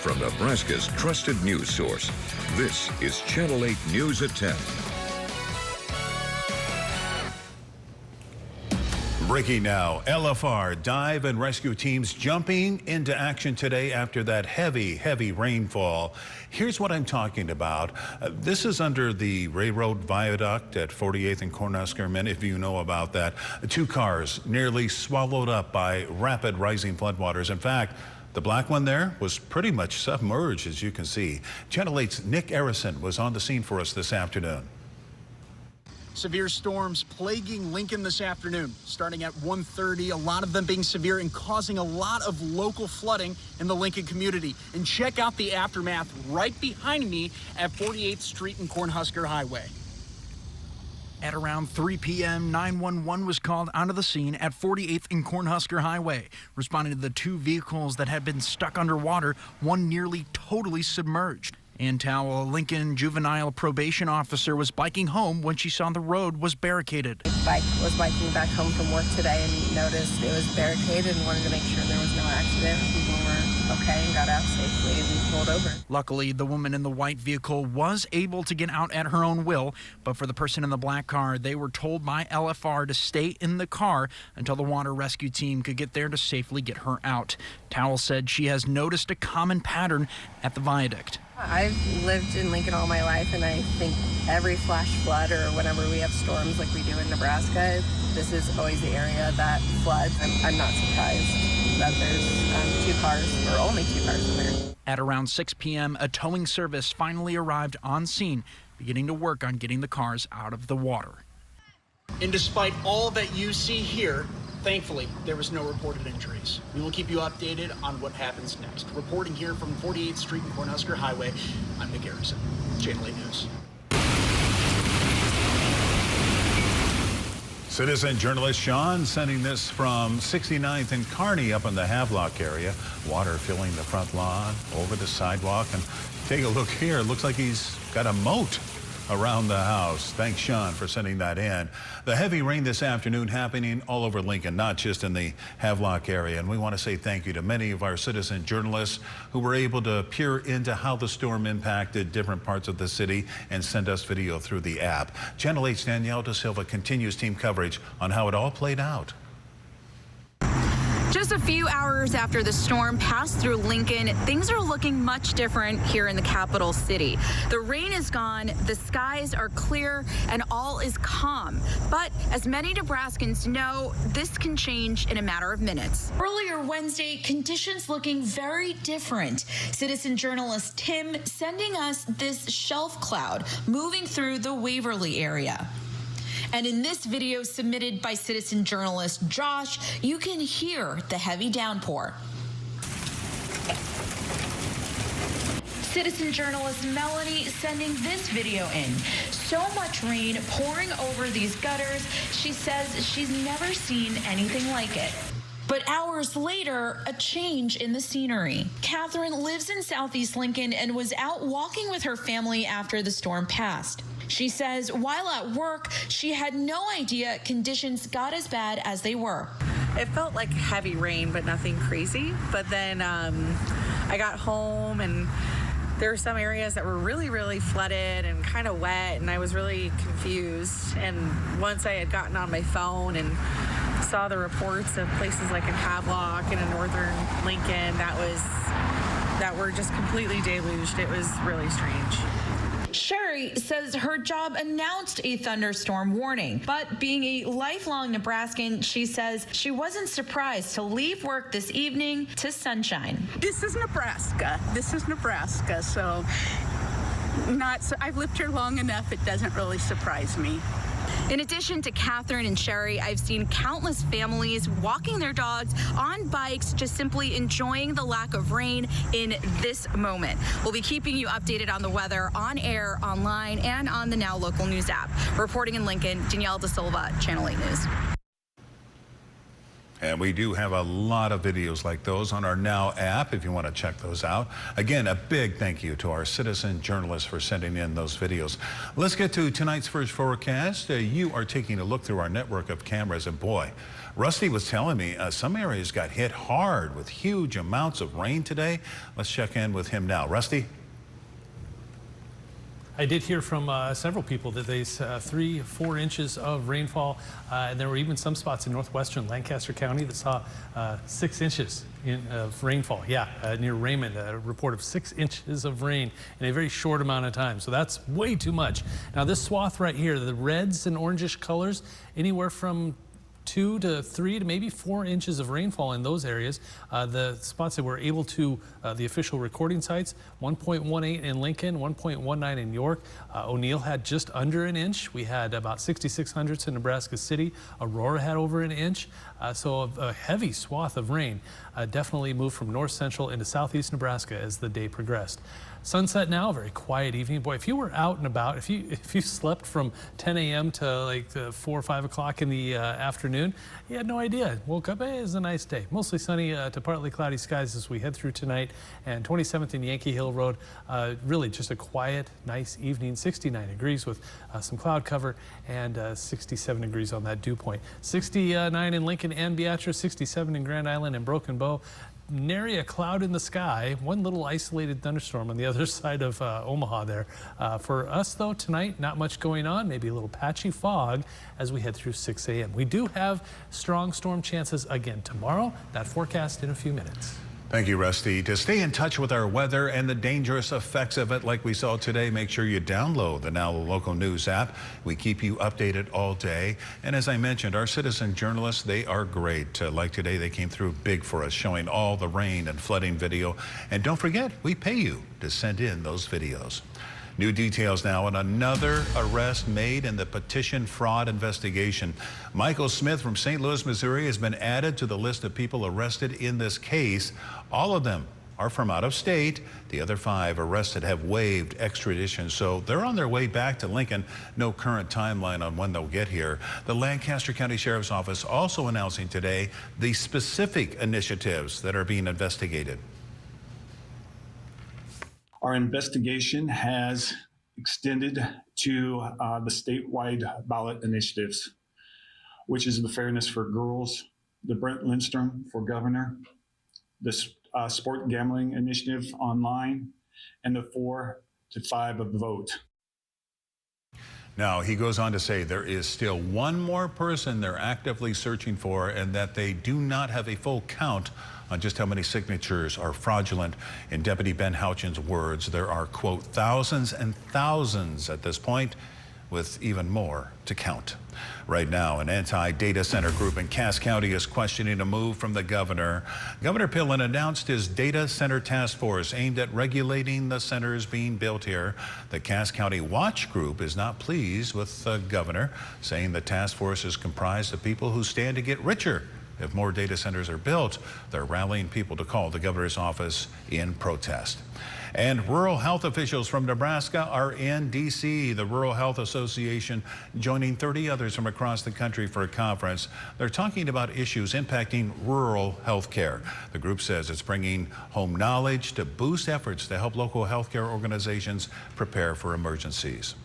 from Nebraska's trusted news source. This is Channel 8 News at 10. Breaking now, LFR dive and rescue teams jumping into action today after that heavy rainfall. Here's what I'm talking about. This is under the railroad viaduct at 48th and Cornhusker. Many of you know about that. 2 cars nearly swallowed up by rapid rising floodwaters. In fact, the black one there was pretty much submerged, as you can see. Channel 8's Nick Arison was on the scene for us this afternoon. Severe storms plaguing Lincoln this afternoon, starting at 1:30, a lot of them being severe and causing a lot of local flooding in the Lincoln community. And check out the aftermath right behind me at 48th Street and Cornhusker Highway. At around 3 p.m., 911 was called onto the scene at 48th and Cornhusker Highway, responding to the 2 vehicles that had been stuck underwater, one nearly totally submerged. Ann Towell, a Lincoln juvenile probation officer, was biking home when she saw the road was barricaded. I was biking back home from work today and noticed it was barricaded and wanted to make sure there was no accident. People were okay and got out safely and we pulled over. Luckily, the woman in the white vehicle was able to get out at her own will, but for the person in the black car, they were told by LFR to stay in the car until the water rescue team could get there to safely get her out. Towell said she has noticed a common pattern at the viaduct. I've lived in Lincoln all my life, and I think every flash flood or whenever we have storms like we do in Nebraska, this is always the area that floods. I'm not surprised that there's 2 cars, or only 2 cars in there. At around 6 p.m., a towing service finally arrived on scene, beginning to work on getting the cars out of the water. And despite all that you see here, thankfully, there was no reported injuries. We will keep you updated on what happens next. Reporting here from 48th Street and Cornhusker Highway, I'm Nick Arison, Channel 8 News. Citizen journalist Sean sending this from 69th and Kearney up in the Havelock area. Water filling the front lawn, over the sidewalk, and take a look here. It looks like he's got a moat around the house. Thanks, Sean, for sending that in. The heavy rain this afternoon happening all over Lincoln, not just in the Havelock area. And we want to say thank you to many of our citizen journalists who were able to peer into how the storm impacted different parts of the city and send us video through the app. Channel 8's Danielle Da Silva continues team coverage on how it all played out. Just a few hours after the storm passed through Lincoln, things are looking much different here in the capital city. The rain is gone, the skies are clear, and all is calm. But as many Nebraskans know, this can change in a matter of minutes. Earlier Wednesday, conditions looking very different. Citizen journalist Tim sending us this shelf cloud moving through the Waverly area. And in this video submitted by citizen journalist Josh, you can hear the heavy downpour. Citizen journalist Melanie sending this video in. So much rain pouring over these gutters. She says she's never seen anything like it. But hours later, a change in the scenery. Catherine lives in Southeast Lincoln and was out walking with her family after the storm passed. She says while at work, she had no idea conditions got as bad as they were. It felt like heavy rain, but nothing crazy. But then I got home and there were some areas that were really flooded and kind of wet, and I was really confused. And once I had gotten on my phone and saw the reports of places like in Havelock and in northern Lincoln that were just completely deluged, it was really strange. Sherry says her job announced a thunderstorm warning, but being a lifelong Nebraskan, she says she wasn't surprised to leave work this evening to sunshine. This is Nebraska. So I've lived here long enough, it doesn't really surprise me. In addition to Catherine and Sherry, I've seen countless families walking their dogs on bikes, just simply enjoying the lack of rain in this moment. We'll be keeping you updated on the weather on air, online, and on the Now Local News app. Reporting in Lincoln, Danielle Da Silva, Channel 8 News. And we do have a lot of videos like those on our Now app if you want to check those out. Again, a big thank you to our citizen journalists for sending in those videos. Let's get to tonight's first forecast. You are taking a look through our network of cameras, and boy, Rusty was telling me some areas got hit hard with huge amounts of rain today. Let's check in with him now. Rusty? I did hear from several people that they 3-4 inches of rainfall, and there were even some spots in northwestern Lancaster County that saw 6 inches of rainfall. Yeah, near Raymond, a report of 6 inches of rain in a very short amount of time. So that's way too much. Now this swath right here, the reds and orangish colors, anywhere from 2 to 3 to maybe 4 inches of rainfall in those areas. The spots that were able to, the official recording sites, 1.18 in Lincoln, 1.19 in York. O'Neill had just under an inch. We had about 66 hundredths in Nebraska City. Aurora had over an inch. So a heavy swath of rain definitely moved from north central into southeast Nebraska as the day progressed. Sunset now, very quiet evening. Boy, if you were out and about, if you slept from 10 a.m. to like 4 or 5 o'clock in the afternoon, you had no idea. Woke up, hey, it was a nice day. Mostly sunny to partly cloudy skies as we head through tonight. And 27th and Yankee Hill Road, really just a quiet, nice evening. 69 degrees with some cloud cover and 67 degrees on that dew point. 69 in Lincoln and Beatrice, 67 in Grand Island and Broken Bow. Nary a cloud in the sky, one little isolated thunderstorm on the other side of Omaha there. For us though, tonight, not much going on, maybe a little patchy fog as we head through 6 a.m. We do have strong storm chances again tomorrow. That forecast in a few minutes. Thank you, Rusty. To stay in touch with our weather and the dangerous effects of it like we saw today, make sure you download the Now Local News app. We keep you updated all day. And as I mentioned, our citizen journalists, they are great. Like today, they came through big for us, showing all the rain and flooding video. And don't forget, we pay you to send in those videos. New details now on another arrest made in the petition fraud investigation. Michael Smith from St. Louis, Missouri has been added to the list of people arrested in this case. All of them are from out of state. The other 5 arrested have waived extradition, so they're on their way back to Lincoln. No current timeline on when they'll get here. The Lancaster County Sheriff's Office also announcing today the specific initiatives that are being investigated. Our investigation has extended to the statewide ballot initiatives, which is the Fairness for Girls, the Brent Lindstrom for Governor, the Sport Gambling Initiative online, and the 4 to 5 of the vote. Now, he goes on to say there is still one more person they're actively searching for, and that they do not have a full count on just how many signatures are fraudulent. In Deputy Ben Houchin's words, there are, quote, thousands and thousands at this point, with even more to count. Right now, an anti-data center group in Cass County is questioning a move from the governor. Governor Pillen announced his data center task force aimed at regulating the centers being built here. The Cass County Watch Group is not pleased with the governor, saying the task force is comprised of people who stand to get richer if more data centers are built. They're rallying people to call the governor's office in protest. And rural health officials from Nebraska are in D.C. The Rural Health Association joining 30 others from across the country for a conference. They're talking about issues impacting rural health care. The group says it's bringing home knowledge to boost efforts to help local health care organizations prepare for emergencies.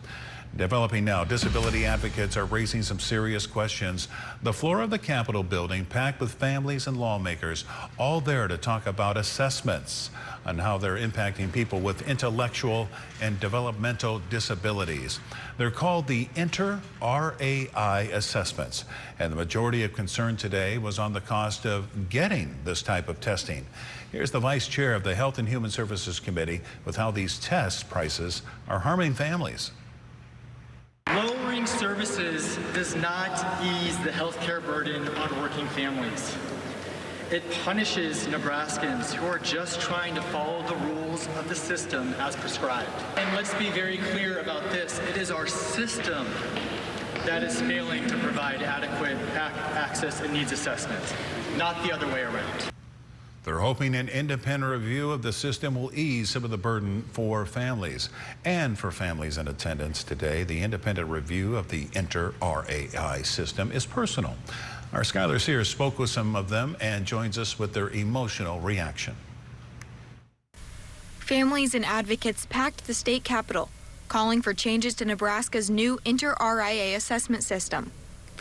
Developing now, disability advocates are raising some serious questions. The floor of the Capitol building packed with families and lawmakers, all there to talk about assessments on how they're impacting people with intellectual and developmental disabilities. They're called the Inter-RAI assessments, and the majority of concern today was on the cost of getting this type of testing. Here's the vice chair of the Health and Human Services Committee with how these test prices are harming families. Lowering services does not ease the health care burden on working families. It punishes Nebraskans who are just trying to follow the rules of the system as prescribed. And let's be very clear about this. It is our system that is failing to provide adequate access and needs assessments, not the other way around. They're hoping an independent review of the system will ease some of the burden for families. And for families in attendance today, the independent review of the Inter-RAI system is personal. Our Skylar Sears spoke with some of them and joins us with their emotional reaction. Families and advocates packed the state capitol, calling for changes to Nebraska's new Inter-RAI assessment system.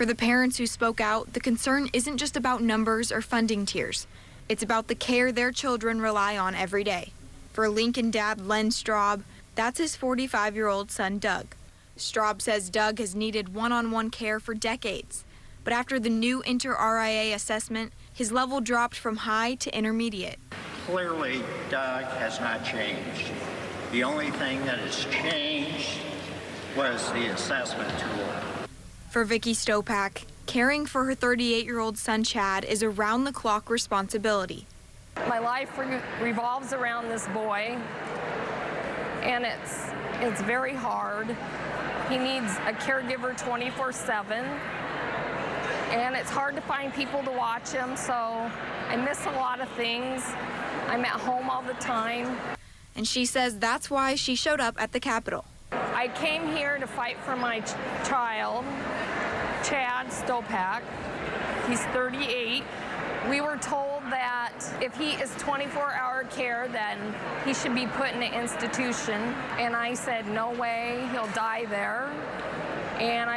For the parents who spoke out, the concern isn't just about numbers or funding tiers. It's about the care their children rely on every day. For Lincoln dad Len Straub, that's his 45-year-old son Doug. Straub says Doug has needed one-on-one care for decades. But after the new inter-RIA assessment, his level dropped from high to intermediate. Clearly, Doug has not changed. The only thing that has changed was the assessment tool. For Vicki Stopak, caring for her 38-year-old son Chad is a round-the-clock responsibility. My life revolves around this boy, and it's very hard. He needs a caregiver 24/7, and it's hard to find people to watch him, so I miss a lot of things. I'm at home all the time. And she says that's why she showed up at the Capitol. I came here to fight for my child, Chad Stopak. He's 38. We were told that if he is 24-hour care, then he should be put in an institution. And I said, no way, he'll die there. And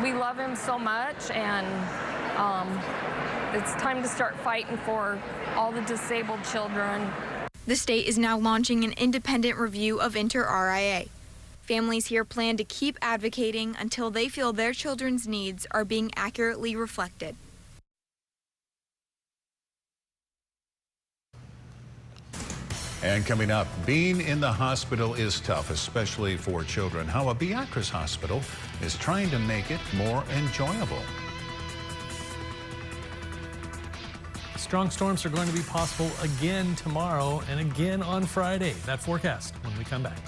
we love him so much, and it's time to start fighting for all the disabled children. The state is now launching an independent review of inter-RIA. Families here plan to keep advocating until they feel their children's needs are being accurately reflected. And coming up, being in the hospital is tough, especially for children. How a Beatrice hospital is trying to make it more enjoyable. Strong storms are going to be possible again tomorrow and again on Friday. That forecast when we come back.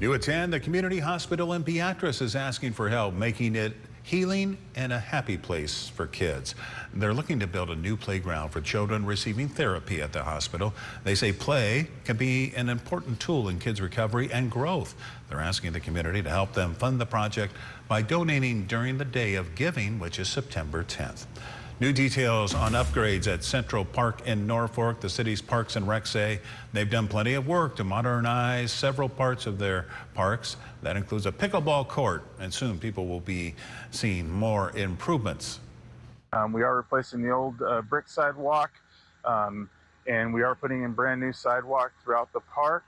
New at 10, the community hospital in Beatrice is asking for help, making it healing and a happy place for kids. They're looking to build a new playground for children receiving therapy at the hospital. They say play can be an important tool in kids' recovery and growth. They're asking the community to help them fund the project by donating during the Day of Giving, which is September 10th. New details on upgrades at Central Park in Norfolk. The city's Parks and Rec say they've done plenty of work to modernize several parts of their parks. That includes a pickleball court, and soon people will be seeing more improvements. We are replacing the old brick sidewalk, and we are putting in brand new sidewalk throughout the park.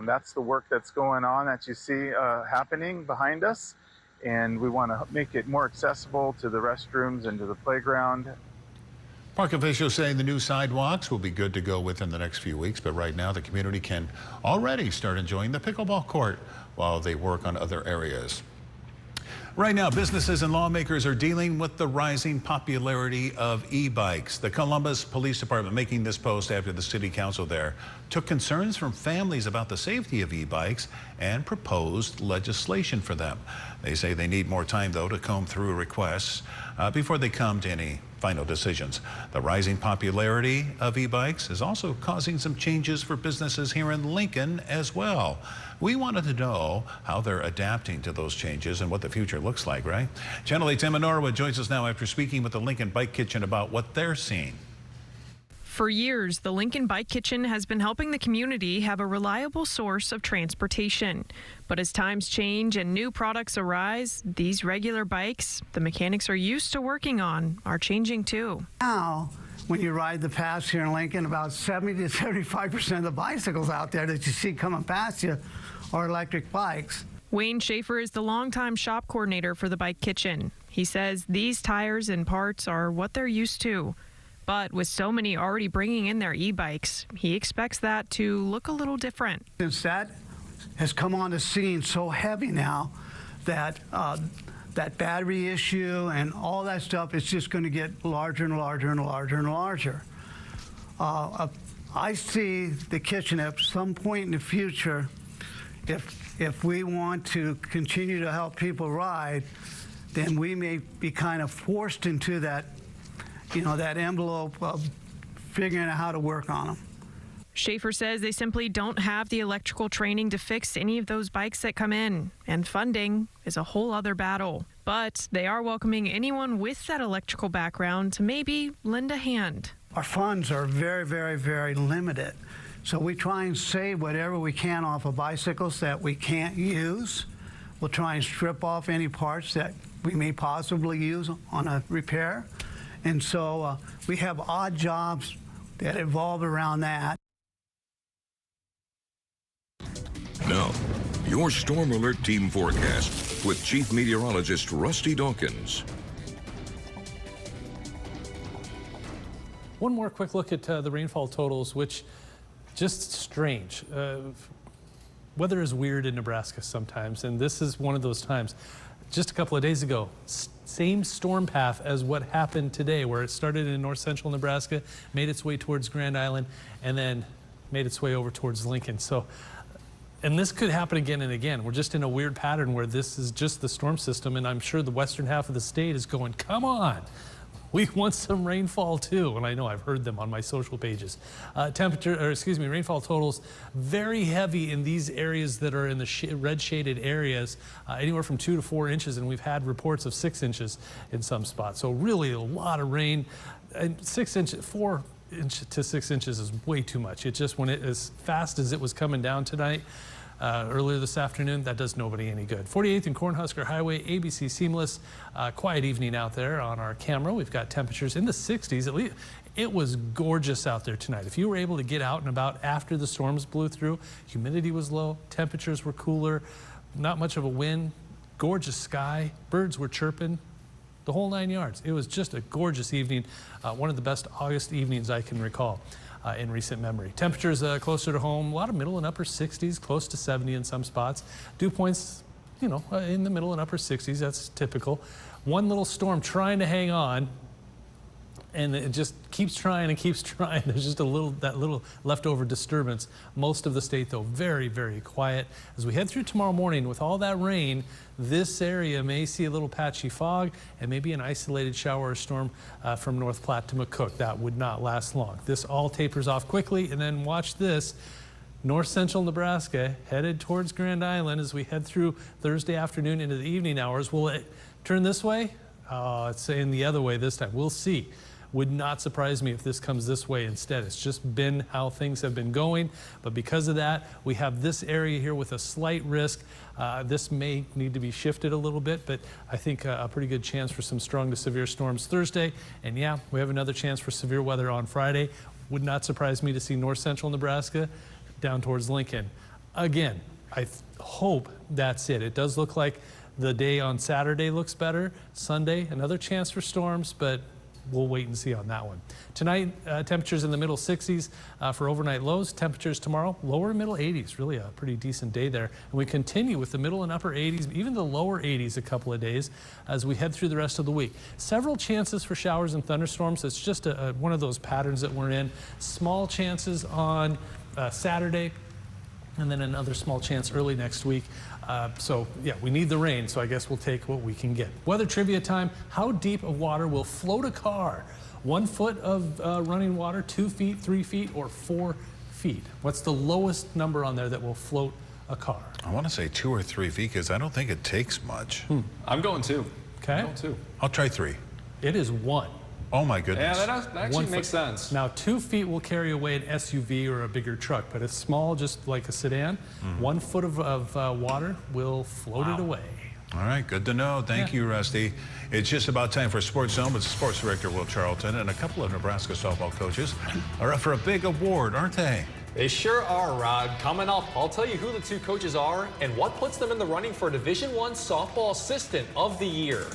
That's the work that's going on that you see happening behind us. and we want to make it more accessible to the restrooms and to the playground. Park officials saying the new sidewalks will be good to go within the next few weeks, but right now the community can already start enjoying the pickleball court while they work on other areas. Right now, businesses and lawmakers are dealing with the rising popularity of e-bikes. The Columbus Police Department making this post after the city council there took concerns from families about the safety of e-bikes and proposed legislation for them. They say they need more time, though, to comb through requests before they come to any final decisions. The rising popularity of e-bikes is also causing some changes for businesses here in Lincoln as well. We wanted to know how they're adapting to those changes and what the future looks like, right? Channel 8's Emma Norwood joins us now after speaking with the Lincoln Bike Kitchen about what they're seeing. For years, the Lincoln Bike Kitchen has been helping the community have a reliable source of transportation. But as times change and new products arise, these regular bikes the mechanics are used to working on are changing too. Now, when you ride the paths here in Lincoln, about 70 to 75% of the bicycles out there that you see coming past you are electric bikes. Wayne Schaefer is the longtime shop coordinator for the Bike Kitchen. He says these tires and parts are what they're used to. But with so many already bringing in their e-bikes, he expects that to look a little different. Since that has come on the scene so heavy now that that battery issue and all that stuff is just going to get larger and larger and larger and larger. I see the kitchen at some point in the future, if we want to continue to help people ride, then we may be kind of forced into that, that envelope of figuring out how to work on them. Schaefer says they simply don't have the electrical training to fix any of those bikes that come in, and funding is a whole other battle. But they are welcoming anyone with that electrical background to maybe lend a hand. Our funds are very, very, very limited. So we try and save whatever we can off of bicycles that we can't use. We'll try and strip off any parts that we may possibly use on a repair. And so we have odd jobs that evolve around that. Now, your Storm Alert Team forecast with Chief Meteorologist Rusty Dawkins. One more quick look at the rainfall totals, which just strange. Weather is weird in Nebraska sometimes, and this is one of those times. Just a couple of days ago, same storm path as what happened today, where it started in north central Nebraska, made its way towards Grand Island, and then made its way over towards Lincoln. So, and this could happen again and again. We're just in a weird pattern where this is just the storm system, and I'm sure the western half of the state is going, come on, we want some rainfall too. And I know I've heard them on my social pages. Rainfall totals very heavy in these areas that are in the red shaded areas, anywhere from 2 to 4 inches, and we've had reports of 6 inches in some spots. So really a lot of rain, and 4 to 6 inches is way too much. It just, when it as fast as it was coming down tonight, earlier this afternoon, that does nobody any good. 48th and Cornhusker Highway, ABC Seamless, quiet evening out there on our camera. We've got temperatures in the 60s. At least it was gorgeous out there tonight. If you were able to get out and about after the storms blew through, humidity was low, temperatures were cooler, not much of a wind, gorgeous sky, birds were chirping, the whole 9 yards. It was just a gorgeous evening, one of the best August evenings I can recall in recent memory. Temperatures closer to home, a lot of middle and upper 60s, close to 70 in some spots. Dew points, in the middle and upper 60s, that's typical. One little storm trying to hang on, and it just keeps trying and keeps trying. There's just that little leftover disturbance. Most of the state, though, very, very quiet. As we head through tomorrow morning with all that rain, this area may see a little patchy fog and maybe an isolated shower or storm from North Platte to McCook. That would not last long. This all tapers off quickly, and then watch this. North central Nebraska headed towards Grand Island as we head through Thursday afternoon into the evening hours. Will it turn this way? It's saying the other way this time. We'll see. Would not surprise me if this comes this way instead. It's just been how things have been going. But because of that, we have this area here with a slight risk. This may need to be shifted a little bit, but I think a pretty good chance for some strong to severe storms Thursday. And yeah, we have another chance for severe weather on Friday. Would not surprise me to see north central Nebraska down towards Lincoln. Again, I hope that's it. It does look like The day on Saturday looks better. Sunday, another chance for storms, but we'll wait and see on that one. Tonight, temperatures in the middle 60s for overnight lows. Temperatures tomorrow, lower middle 80s. Really a pretty decent day there. And we continue with the middle and upper 80s, even the lower 80s a couple of days as we head through the rest of the week. Several chances for showers and thunderstorms. It's just one of those patterns that we're in. Small chances on Saturday, and then another small chance early next week. So yeah, we need the rain, so I guess we'll take what we can get. Weather trivia time. How deep of water will float a car? 1 foot of running water, 2 feet, 3 feet, or 4 feet? What's the lowest number on there that will float a car? I want to say 2 or 3 feet because I don't think it takes much. I'm going 2. Okay. I'm going 2. I'll try 3. It is 1. Oh my goodness. Yeah, that actually makes sense. Now 2 feet will carry away an SUV or a bigger truck, but it's small, just like a sedan. 1 foot of water will float it away. All right, good to know. Thank you, Rusty. It's just about time for Sports Zone with Sports Director Will Charlton, and a couple of Nebraska softball coaches are up for a big award, aren't they? They sure are, Rod. Coming up, I'll tell you who the 2 coaches are and what puts them in the running for Division I Softball Assistant of the Year.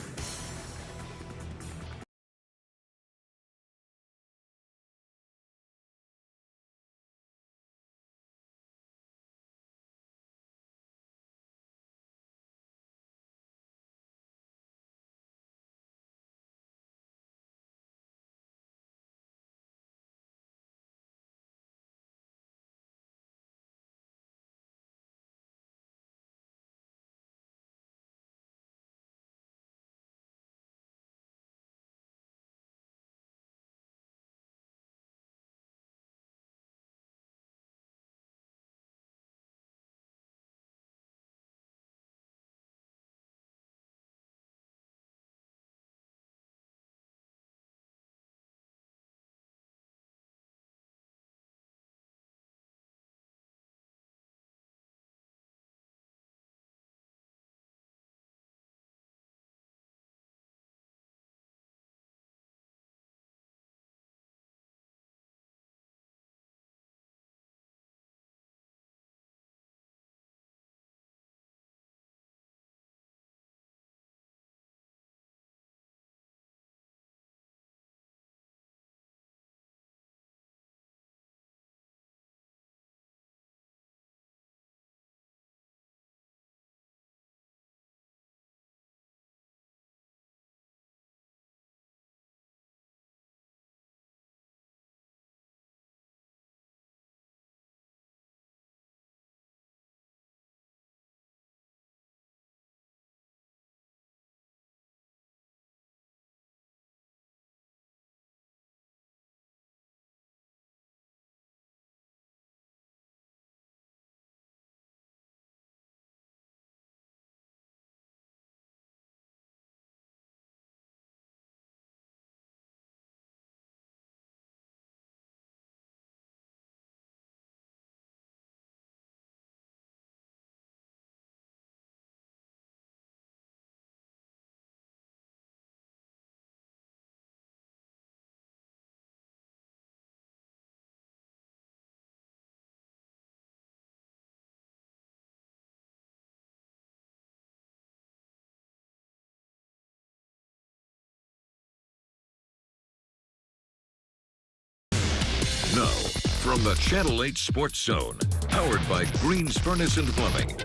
Now, from the Channel 8 Sports Zone, powered by Green's Furnace and Plumbing,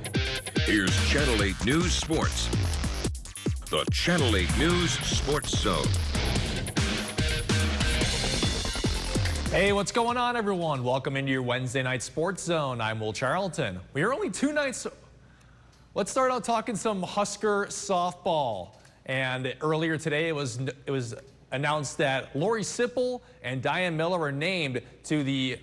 here's Channel 8 News Sports. The Channel 8 News Sports Zone. Hey, what's going on, everyone? Welcome into your Wednesday night Sports Zone. I'm Will Charlton. We are only 2 nights. Let's start out talking some Husker softball. And earlier today, it was announced that Lori Sipple and Diane Miller are named to the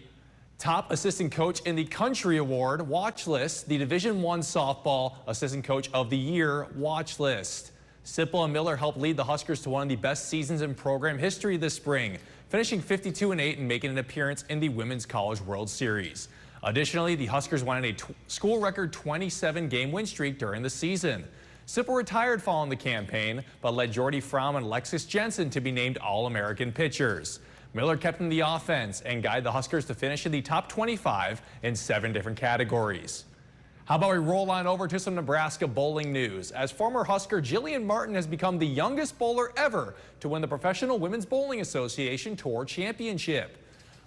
top assistant coach in the country award watch list, the Division I Softball Assistant Coach of the Year watch list. Sipple and Miller helped lead the Huskers to one of the best seasons in program history this spring, finishing 52-8 and making an appearance in the Women's College World Series. Additionally, the Huskers won a school record 27-game win streak during the season. Sipple retired following the campaign, but led Jordy Fromm and Alexis Jensen to be named All-American pitchers. Miller kept in the offense and guided the Huskers to finish in the top 25 in 7 different categories. How about we roll on over to some Nebraska bowling news, as former Husker Jillian Martin has become the youngest bowler ever to win the Professional Women's Bowling Association Tour Championship.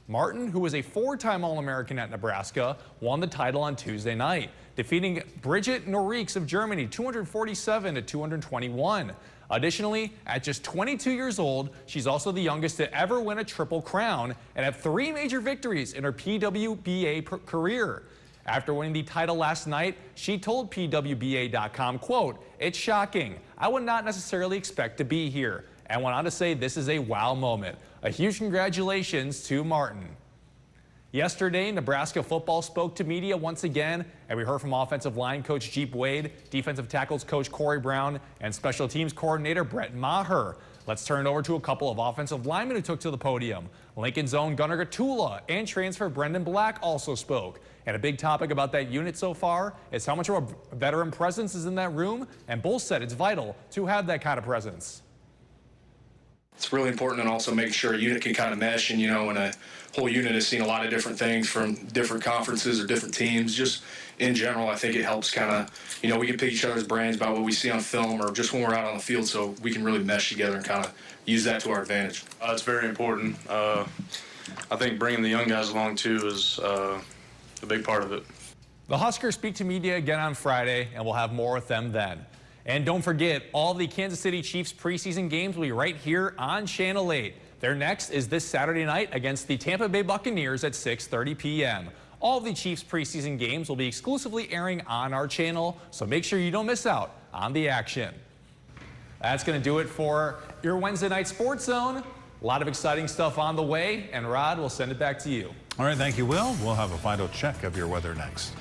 Martin, who was a four-time All-American at Nebraska, won the title on Tuesday night, defeating Brigitte Norix of Germany 247 to 221. Additionally, at just 22 years old, she's also the youngest to ever win a Triple Crown and have 3 major victories in her PWBA career. After winning the title last night, she told PWBA.com, quote, "It's shocking. I would not necessarily expect to be here," and went on to say this is a wow moment. A huge congratulations to Martin. Yesterday, Nebraska football spoke to media once again, and we heard from offensive line coach Jeep Wade, defensive tackles coach Corey Brown, and special teams coordinator Brett Maher. Let's turn it over to a couple of offensive linemen who took to the podium. Lincoln's own Gunnar Gatula and transfer Brendan Black also spoke. And a big topic about that unit so far is how much of a veteran presence is in that room, and both said it's vital to have that kind of presence. It's really important, and also making sure a unit can kind of mesh, and and a whole unit has seen a lot of different things from different conferences or different teams. Just in general, I think it helps kind of, we can pick each other's brains about what we see on film or just when we're out on the field, so we can really mesh together and kind of use that to our advantage. It's very important. I think bringing the young guys along too is a big part of it. The Huskers speak to media again on Friday, and we'll have more with them then. And don't forget, all the Kansas City Chiefs preseason games will be right here on Channel 8. Their next is this Saturday night against the Tampa Bay Buccaneers at 6:30 p.m. All the Chiefs preseason games will be exclusively airing on our channel, so make sure you don't miss out on the action. That's going to do it for your Wednesday night Sports Zone. A lot of exciting stuff on the way, and Rod, we'll send it back to you. All right, thank you, Will. We'll have a final check of your weather next.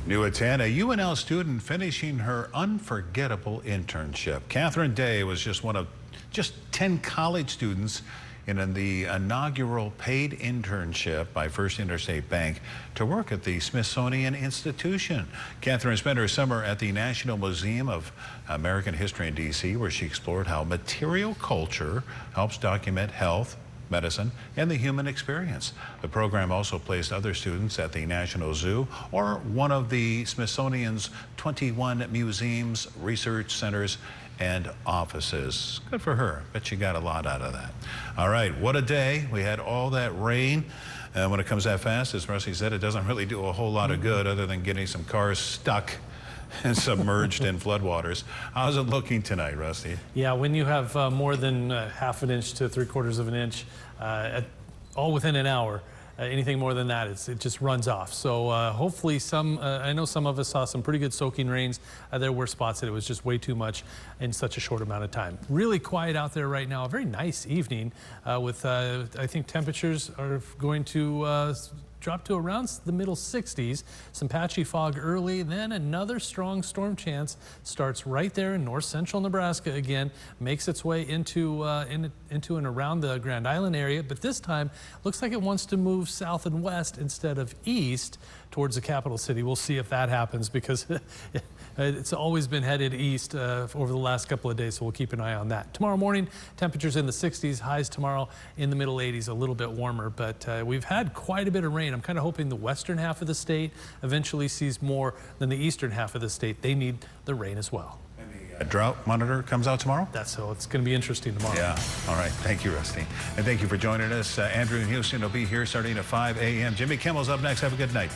New at 10, a UNL student finishing her unforgettable internship. Catherine Day was just one of 10 college students in the inaugural paid internship by First Interstate Bank to work at the Smithsonian Institution. Catherine spent her summer at the National Museum of American History in D.C., where she explored how material culture helps document health, medicine, and the human experience. The program also placed other students at the National Zoo or one of the Smithsonian's 21 museums, research centers, and offices. Good for her. Bet she got a lot out of that. All right, what a day. We had all that rain. When it comes that fast, as Rusty said, it doesn't really do a whole lot of good other than getting some cars stuck and submerged in floodwaters. How's it looking tonight, Rusty? Yeah, when you have more than half an inch to 3/4 of an inch, all within an hour, anything more than that, it just runs off. So hopefully I know some of us saw some pretty good soaking rains. There were spots that it was just way too much in such a short amount of time. Really quiet out there right now. A very nice evening with, I think temperatures are going to drop to around the middle 60s. Some patchy fog early, then another strong storm chance starts right there in north central Nebraska again, makes its way into and around the Grand Island area, but this time looks like it wants to move south and west instead of east towards the capital city. We'll see if that happens because it's always been headed east over the last couple of days, so we'll keep an eye on that. Tomorrow morning, temperatures in the 60s, highs tomorrow in the middle 80s, a little bit warmer, but we've had quite a bit of rain. I'm kind of hoping the western half of the state eventually sees more than the eastern half of the state. They need the rain as well. A drought monitor comes out tomorrow? That's so. It's going to be interesting tomorrow. Yeah. All right. Thank you, Rusty. And thank you for joining us. Andrew in Houston will be here starting at 5 a.m. Jimmy Kimmel's up next. Have a good night.